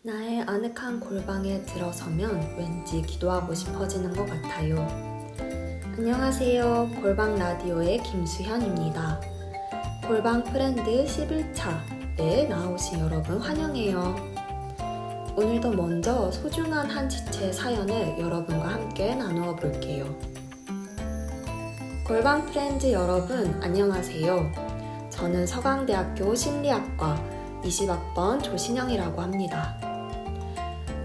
나의 아늑한 골방에 들어서면 왠지 기도하고 싶어지는 것 같아요. 안녕하세요. 골방 라디오의 김수현입니다. 골방 프렌드 11차에 나오신 여러분 환영해요. 오늘도 먼저 소중한 한 지체 사연을 여러분과 함께 나누어 볼게요. 골방 프렌즈 여러분 안녕하세요. 저는 서강대학교 심리학과 20학번 조신영이라고 합니다.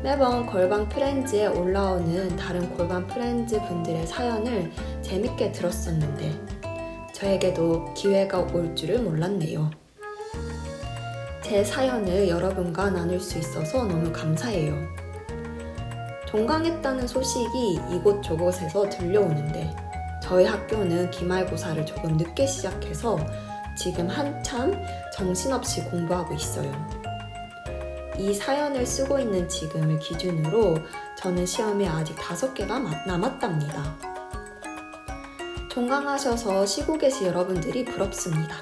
매번 골방 프렌즈에 올라오는 다른 골방 프렌즈 분들의 사연을 재밌게 들었었는데 저에게도 기회가 올 줄을 몰랐네요. 제 사연을 여러분과 나눌 수 있어서 너무 감사해요. 종강했다는 소식이 이곳저곳에서 들려오는데 저희 학교는 기말고사를 조금 늦게 시작해서 지금 한참 정신없이 공부하고 있어요. 이 사연을 쓰고 있는 지금을 기준으로 저는 시험이 아직 5개가 남았답니다. 종강하셔서 쉬고 계신 여러분들이 부럽습니다.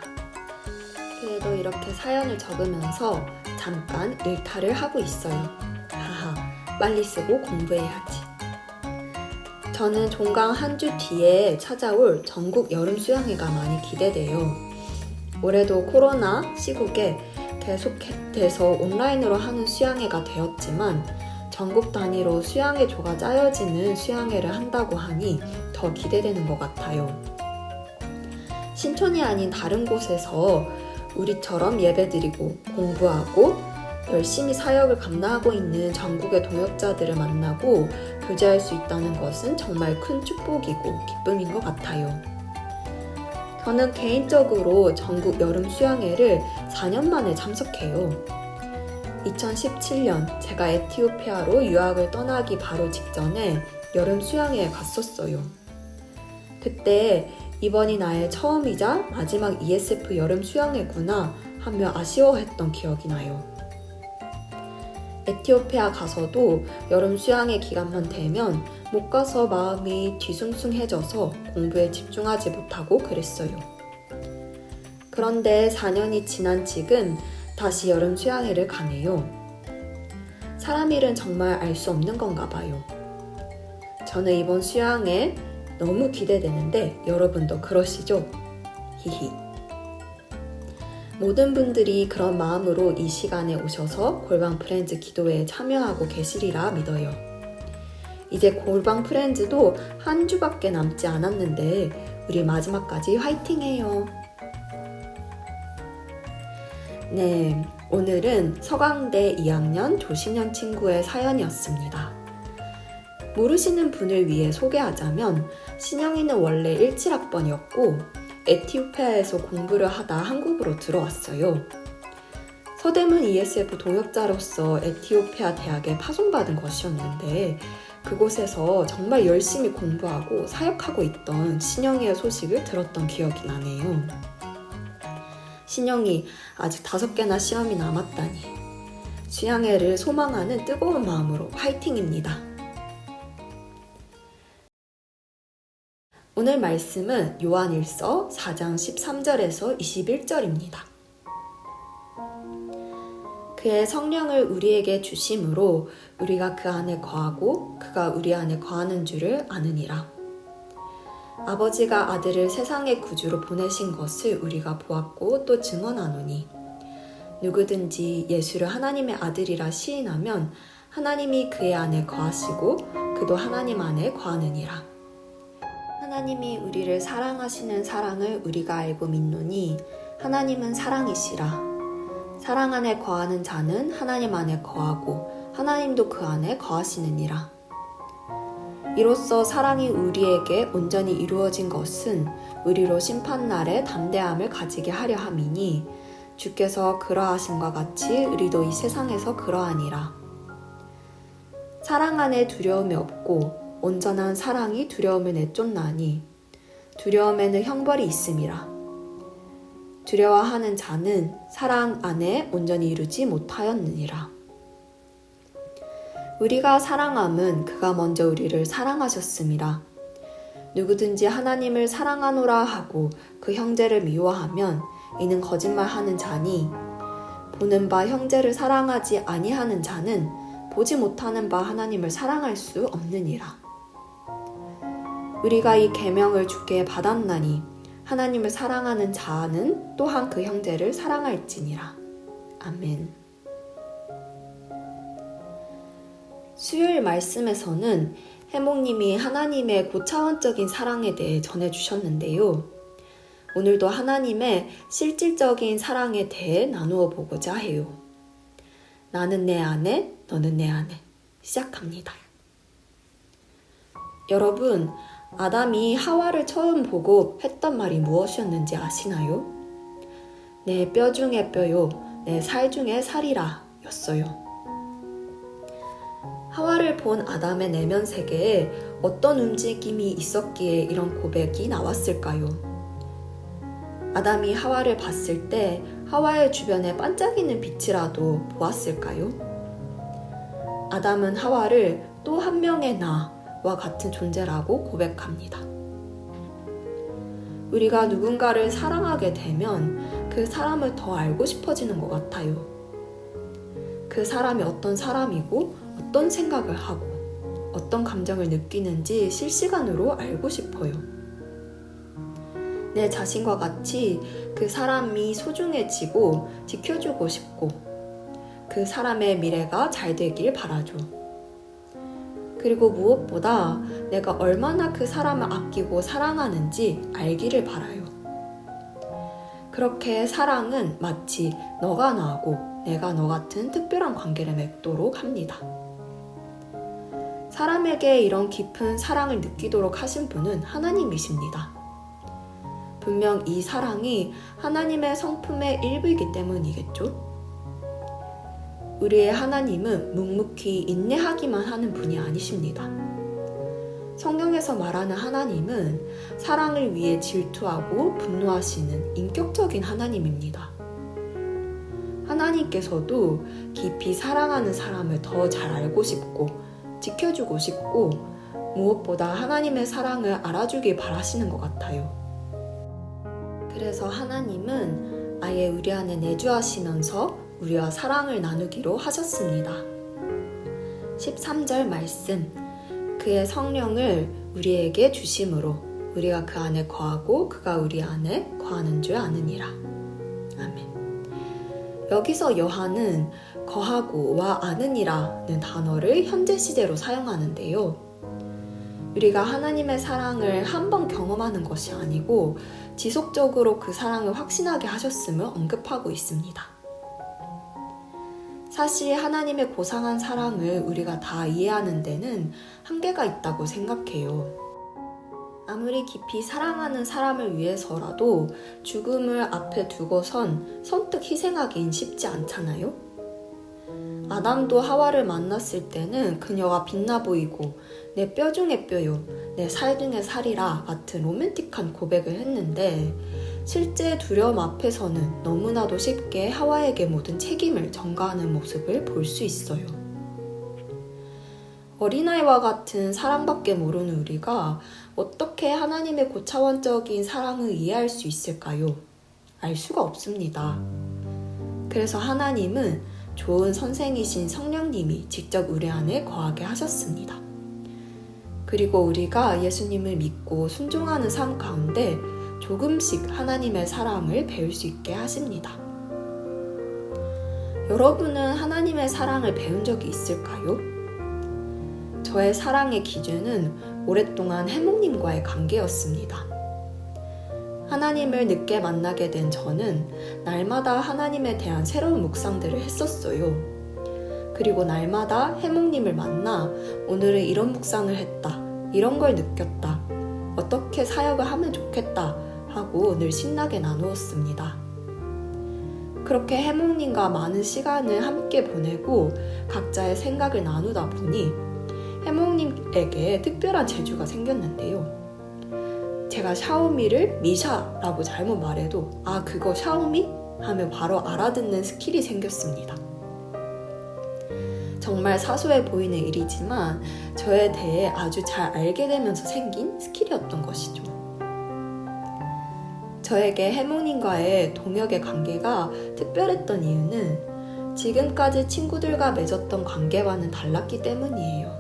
그래도 이렇게 사연을 적으면서 잠깐 일탈을 하고 있어요. 하하, 빨리 쓰고 공부해야지. 저는 종강 한 주 뒤에 찾아올 전국 여름 수양회가 많이 기대돼요. 올해도 코로나 시국에 계속해서 온라인으로 하는 수양회가 되었지만 전국 단위로 수양회 조가 짜여지는 수양회를 한다고 하니 더 기대되는 것 같아요. 신촌이 아닌 다른 곳에서 우리처럼 예배드리고 공부하고 열심히 사역을 감당하고 있는 전국의 동역자들을 만나고 교제할 수 있다는 것은 정말 큰 축복이고 기쁨인 것 같아요. 저는 개인적으로 전국 여름 수양회를 4년 만에 참석해요. 2017년 제가 에티오피아로 유학을 떠나기 바로 직전에 여름 수양회에 갔었어요. 그때 이번이 나의 처음이자 마지막 ESF 여름 수양회구나 하며 아쉬워했던 기억이 나요. 에티오피아 가서도 여름 수양회 기간만 되면 못 가서 마음이 뒤숭숭해져서 공부에 집중하지 못하고 그랬어요. 그런데 4년이 지난 지금 다시 여름 수양회를 가네요. 사람 일은 정말 알 수 없는 건가 봐요. 저는 이번 수양회 너무 기대되는데 여러분도 그러시죠? 히히. 모든 분들이 그런 마음으로 이 시간에 오셔서 골방 프렌즈 기도회에 참여하고 계시리라 믿어요. 이제 골방 프렌즈도 한 주밖에 남지 않았는데 우리 마지막까지 화이팅해요. 네, 오늘은 서강대 2학년 조신현 친구의 사연이었습니다. 모르시는 분을 위해 소개하자면 신영이는 원래 17학번이었고 에티오피아에서 공부를 하다 한국으로 들어왔어요. 서대문 ESF 동역자로서 에티오피아 대학에 파송받은 것이었는데 그곳에서 정말 열심히 공부하고 사역하고 있던 신영이의 소식을 들었던 기억이 나네요. 신영이 아직 5개나 시험이 남았다니 수양회를 소망하는 뜨거운 마음으로 화이팅입니다. 오늘 말씀은 요한일서 4장 13절에서 21절입니다. 그의 성령을 우리에게 주심으로 우리가 그 안에 거하고 그가 우리 안에 거하는 줄을 아느니라. 아버지가 아들을 세상의 구주로 보내신 것을 우리가 보았고 또 증언하노니 누구든지 예수를 하나님의 아들이라 시인하면 하나님이 그의 안에 거하시고 그도 하나님 안에 거하느니라. 하나님이 우리를 사랑하시는 사랑을 우리가 알고 믿노니 하나님은 사랑이시라. 사랑 안에 거하는 자는 하나님 안에 거하고 하나님도 그 안에 거하시느니라. 이로써 사랑이 우리에게 온전히 이루어진 것은 우리로 심판날에 담대함을 가지게 하려 함이니 주께서 그러하심과 같이 우리도 이 세상에서 그러하니라. 사랑 안에 두려움이 없고 온전한 사랑이 두려움을 내쫓나니 두려움에는 형벌이 있음이라. 두려워하는 자는 사랑 안에 온전히 이루지 못하였느니라. 우리가 사랑함은 그가 먼저 우리를 사랑하셨음이라. 누구든지 하나님을 사랑하노라 하고 그 형제를 미워하면 이는 거짓말하는 자니 보는 바 형제를 사랑하지 아니하는 자는 보지 못하는 바 하나님을 사랑할 수 없느니라. 우리가 이 계명을 주께 받았나니 하나님을 사랑하는 자는 또한 그 형제를 사랑할지니라. 아멘. 수요일 말씀에서는 해몽님이 하나님의 고차원적인 사랑에 대해 전해주셨는데요. 오늘도 하나님의 실질적인 사랑에 대해 나누어 보고자 해요. 나는 내 아내, 너는 내 아내. 시작합니다. 여러분, 아담이 하와를 처음 보고 했던 말이 무엇이었는지 아시나요? 내 뼈 중에 뼈요, 내 살 중에 살이라 였어요. 하와를 본 아담의 내면 세계에 어떤 움직임이 있었기에 이런 고백이 나왔을까요? 아담이 하와를 봤을 때 하와의 주변에 반짝이는 빛이라도 보았을까요? 아담은 하와를 또 한 명의 나와 같은 존재라고 고백합니다. 우리가 누군가를 사랑하게 되면 그 사람을 더 알고 싶어지는 것 같아요. 그 사람이 어떤 사람이고 어떤 생각을 하고 어떤 감정을 느끼는지 실시간으로 알고 싶어요. 내 자신과 같이 그 사람이 소중해지고 지켜주고 싶고 그 사람의 미래가 잘 되길 바라죠. 그리고 무엇보다 내가 얼마나 그 사람을 아끼고 사랑하는지 알기를 바라요. 그렇게 사랑은 마치 너가 나하고 내가 너 같은 특별한 관계를 맺도록 합니다. 사람에게 이런 깊은 사랑을 느끼도록 하신 분은 하나님이십니다. 분명 이 사랑이 하나님의 성품의 일부이기 때문이겠죠? 우리의 하나님은 묵묵히 인내하기만 하는 분이 아니십니다. 성경에서 말하는 하나님은 사랑을 위해 질투하고 분노하시는 인격적인 하나님입니다. 하나님께서도 깊이 사랑하는 사람을 더 잘 알고 싶고 지켜주고 싶고 무엇보다 하나님의 사랑을 알아주길 바라시는 것 같아요. 그래서 하나님은 아예 우리 안에 내주하시면서 우리와 사랑을 나누기로 하셨습니다. 13절 말씀, 그의 성령을 우리에게 주심으로 우리가 그 안에 거하고 그가 우리 안에 거하는 줄 아느니라. 아멘. 여기서 요한은 거하고와 아느니라는 단어를 현재 시제로 사용하는데요. 우리가 하나님의 사랑을 한 번 경험하는 것이 아니고 지속적으로 그 사랑을 확신하게 하셨음을 언급하고 있습니다. 사실 하나님의 고상한 사랑을 우리가 다 이해하는 데는 한계가 있다고 생각해요. 아무리 깊이 사랑하는 사람을 위해서라도 죽음을 앞에 두고선 선뜻 희생하긴 쉽지 않잖아요? 아담도 하와를 만났을 때는 그녀가 빛나 보이고 내 뼈 중에 뼈요, 내 살 중에 살이라 같은 로맨틱한 고백을 했는데 실제 두려움 앞에서는 너무나도 쉽게 하와에게 모든 책임을 전가하는 모습을 볼 수 있어요. 어린아이와 같은 사랑밖에 모르는 우리가 어떻게 하나님의 고차원적인 사랑을 이해할 수 있을까요? 알 수가 없습니다. 그래서 하나님은 좋은 선생이신 성령님이 직접 우리 안에 거하게 하셨습니다. 그리고 우리가 예수님을 믿고 순종하는 삶 가운데 조금씩 하나님의 사랑을 배울 수 있게 하십니다. 여러분은 하나님의 사랑을 배운 적이 있을까요? 저의 사랑의 기준은 오랫동안 해몽님과의 관계였습니다. 하나님을 늦게 만나게 된 저는 날마다 하나님에 대한 새로운 묵상들을 했었어요. 그리고 날마다 해몽님을 만나 오늘은 이런 묵상을 했다, 이런 걸 느꼈다, 어떻게 사역을 하면 좋겠다 하고 늘 신나게 나누었습니다. 그렇게 해몽님과 많은 시간을 함께 보내고 각자의 생각을 나누다 보니 해몽님에게 특별한 재주가 생겼는데요. 제가 샤오미를 미샤라고 잘못 말해도 아 그거 샤오미? 하면 바로 알아듣는 스킬이 생겼습니다. 정말 사소해 보이는 일이지만 저에 대해 아주 잘 알게 되면서 생긴 스킬이었던 것이죠. 저에게 해몽님과의 동역의 관계가 특별했던 이유는 지금까지 친구들과 맺었던 관계와는 달랐기 때문이에요.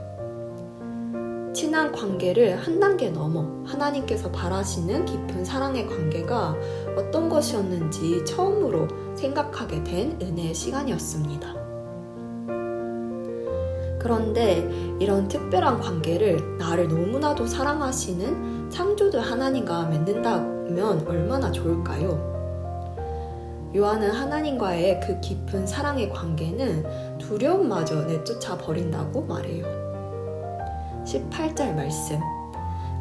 친한 관계를 한 단계 넘어 하나님께서 바라시는 깊은 사랑의 관계가 어떤 것이었는지 처음으로 생각하게 된 은혜의 시간이었습니다. 그런데 이런 특별한 관계를 나를 너무나도 사랑하시는 창조주 하나님과 맺는다면 얼마나 좋을까요? 요한은 하나님과의 그 깊은 사랑의 관계는 두려움마저 내쫓아 버린다고 말해요. 18절 말씀.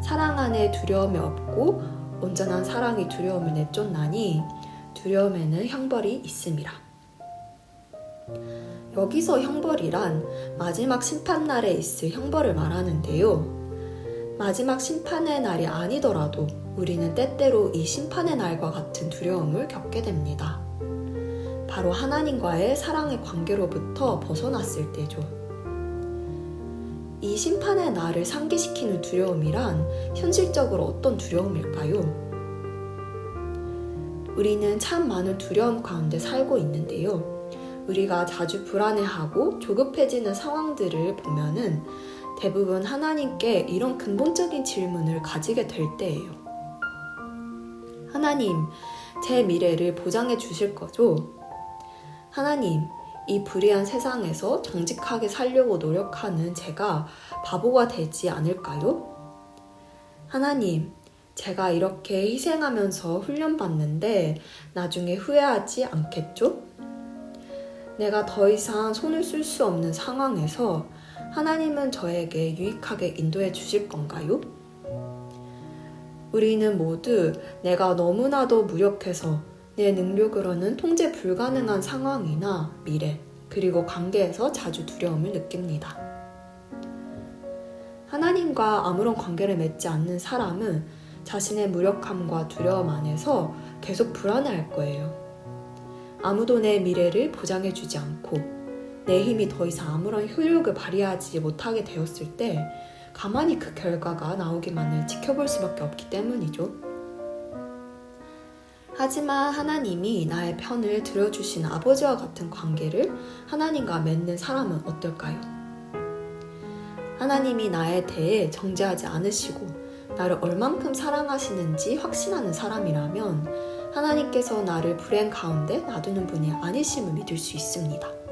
사랑 안에 두려움이 없고 온전한 사랑이 두려움을 내쫓나니 두려움에는 형벌이 있음이라. 여기서 형벌이란 마지막 심판날에 있을 형벌을 말하는데요. 마지막 심판의 날이 아니더라도 우리는 때때로 이 심판의 날과 같은 두려움을 겪게 됩니다. 바로 하나님과의 사랑의 관계로부터 벗어났을 때죠. 이 심판의 날을 상기시키는 두려움이란 현실적으로 어떤 두려움일까요? 우리는 참 많은 두려움 가운데 살고 있는데요. 우리가 자주 불안해하고 조급해지는 상황들을 보면은 대부분 하나님께 이런 근본적인 질문을 가지게 될 때예요. 하나님, 제 미래를 보장해 주실 거죠? 하나님, 이 불의한 세상에서 정직하게 살려고 노력하는 제가 바보가 되지 않을까요? 하나님, 제가 이렇게 희생하면서 훈련받는데 나중에 후회하지 않겠죠? 내가 더 이상 손을 쓸 수 없는 상황에서 하나님은 저에게 유익하게 인도해 주실 건가요? 우리는 모두 내가 너무나도 무력해서 내 능력으로는 통제 불가능한 상황이나 미래, 그리고 관계에서 자주 두려움을 느낍니다. 하나님과 아무런 관계를 맺지 않는 사람은 자신의 무력함과 두려움 안에서 계속 불안해할 거예요. 아무도 내 미래를 보장해주지 않고 내 힘이 더 이상 아무런 효력을 발휘하지 못하게 되었을 때 가만히 그 결과가 나오기만을 지켜볼 수밖에 없기 때문이죠. 하지만 하나님이 나의 편을 들어주신 아버지와 같은 관계를 하나님과 맺는 사람은 어떨까요? 하나님이 나에 대해 정죄하지 않으시고 나를 얼만큼 사랑하시는지 확신하는 사람이라면 하나님께서 나를 불행 가운데 놔두는 분이 아니심을 믿을 수 있습니다.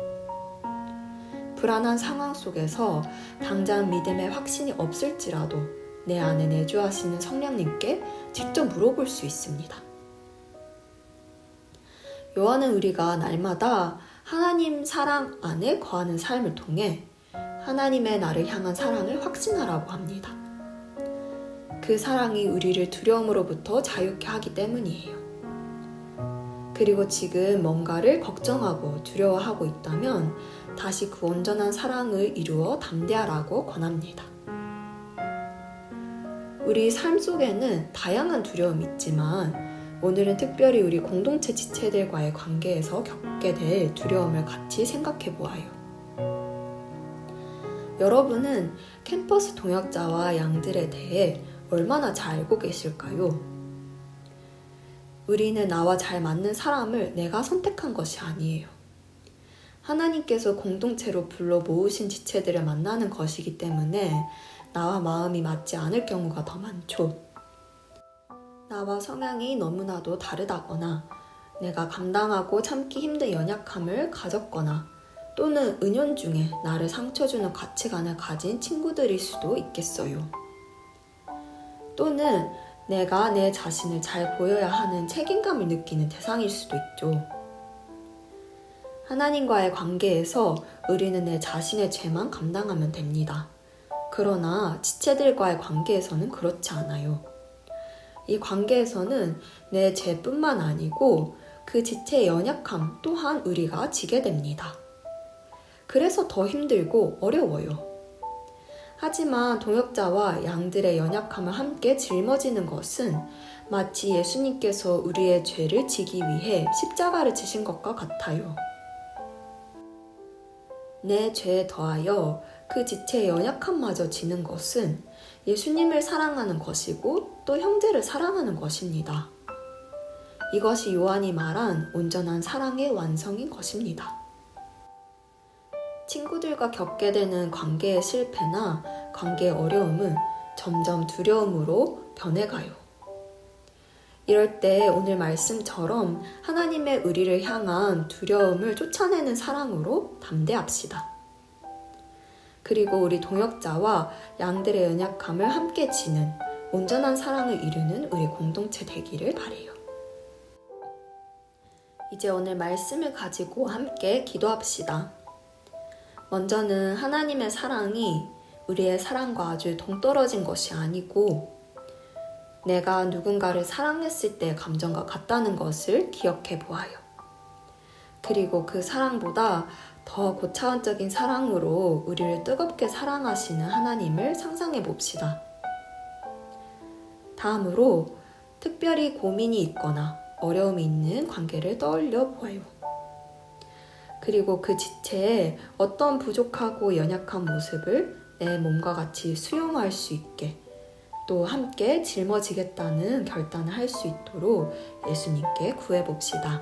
불안한 상황 속에서 당장 믿음의 확신이 없을지라도 내 안에 내주하시는 성령님께 직접 물어볼 수 있습니다. 요한은 우리가 날마다 하나님 사랑 안에 거하는 삶을 통해 하나님의 나를 향한 사랑을 확신하라고 합니다. 그 사랑이 우리를 두려움으로부터 자유케 하기 때문이에요. 그리고 지금 뭔가를 걱정하고 두려워하고 있다면 다시 그 온전한 사랑을 이루어 담대하라고 권합니다. 우리 삶 속에는 다양한 두려움이 있지만 오늘은 특별히 우리 공동체 지체들과의 관계에서 겪게 될 두려움을 같이 생각해 보아요. 여러분은 캠퍼스 동역자와 양들에 대해 얼마나 잘 알고 계실까요? 우리는 나와 잘 맞는 사람을 내가 선택한 것이 아니에요. 하나님께서 공동체로 불러 모으신 지체들을 만나는 것이기 때문에 나와 마음이 맞지 않을 경우가 더 많죠. 나와 성향이 너무나도 다르다거나 내가 감당하고 참기 힘든 연약함을 가졌거나 또는 은연중에 나를 상처주는 가치관을 가진 친구들일 수도 있겠어요. 또는 내가 내 자신을 잘 보여야 하는 책임감을 느끼는 대상일 수도 있죠. 하나님과의 관계에서 우리는 내 자신의 죄만 감당하면 됩니다. 그러나 지체들과의 관계에서는 그렇지 않아요. 이 관계에서는 내 죄뿐만 아니고 그 지체의 연약함 또한 우리가 지게 됩니다. 그래서 더 힘들고 어려워요. 하지만 동역자와 양들의 연약함을 함께 짊어지는 것은 마치 예수님께서 우리의 죄를 지기 위해 십자가를 지신 것과 같아요. 내 죄에 더하여 그 지체의 연약함마저 지는 것은 예수님을 사랑하는 것이고 또 형제를 사랑하는 것입니다. 이것이 요한이 말한 온전한 사랑의 완성인 것입니다. 친구들과 겪게 되는 관계의 실패나 관계의 어려움은 점점 두려움으로 변해가요. 이럴 때 오늘 말씀처럼 하나님의 의리를 향한 두려움을 쫓아내는 사랑으로 담대합시다. 그리고 우리 동역자와 양들의 연약함을 함께 지는 온전한 사랑을 이루는 우리 공동체 되기를 바라요. 이제 오늘 말씀을 가지고 함께 기도합시다. 먼저는 하나님의 사랑이 우리의 사랑과 아주 동떨어진 것이 아니고 내가 누군가를 사랑했을 때의 감정과 같다는 것을 기억해 보아요. 그리고 그 사랑보다 더 고차원적인 사랑으로 우리를 뜨겁게 사랑하시는 하나님을 상상해 봅시다. 다음으로 특별히 고민이 있거나 어려움이 있는 관계를 떠올려 보아요. 그리고 그 지체에 어떤 부족하고 연약한 모습을 내 몸과 같이 수용할 수 있게 또 함께 짊어지겠다는 결단을 할 수 있도록 예수님께 구해봅시다.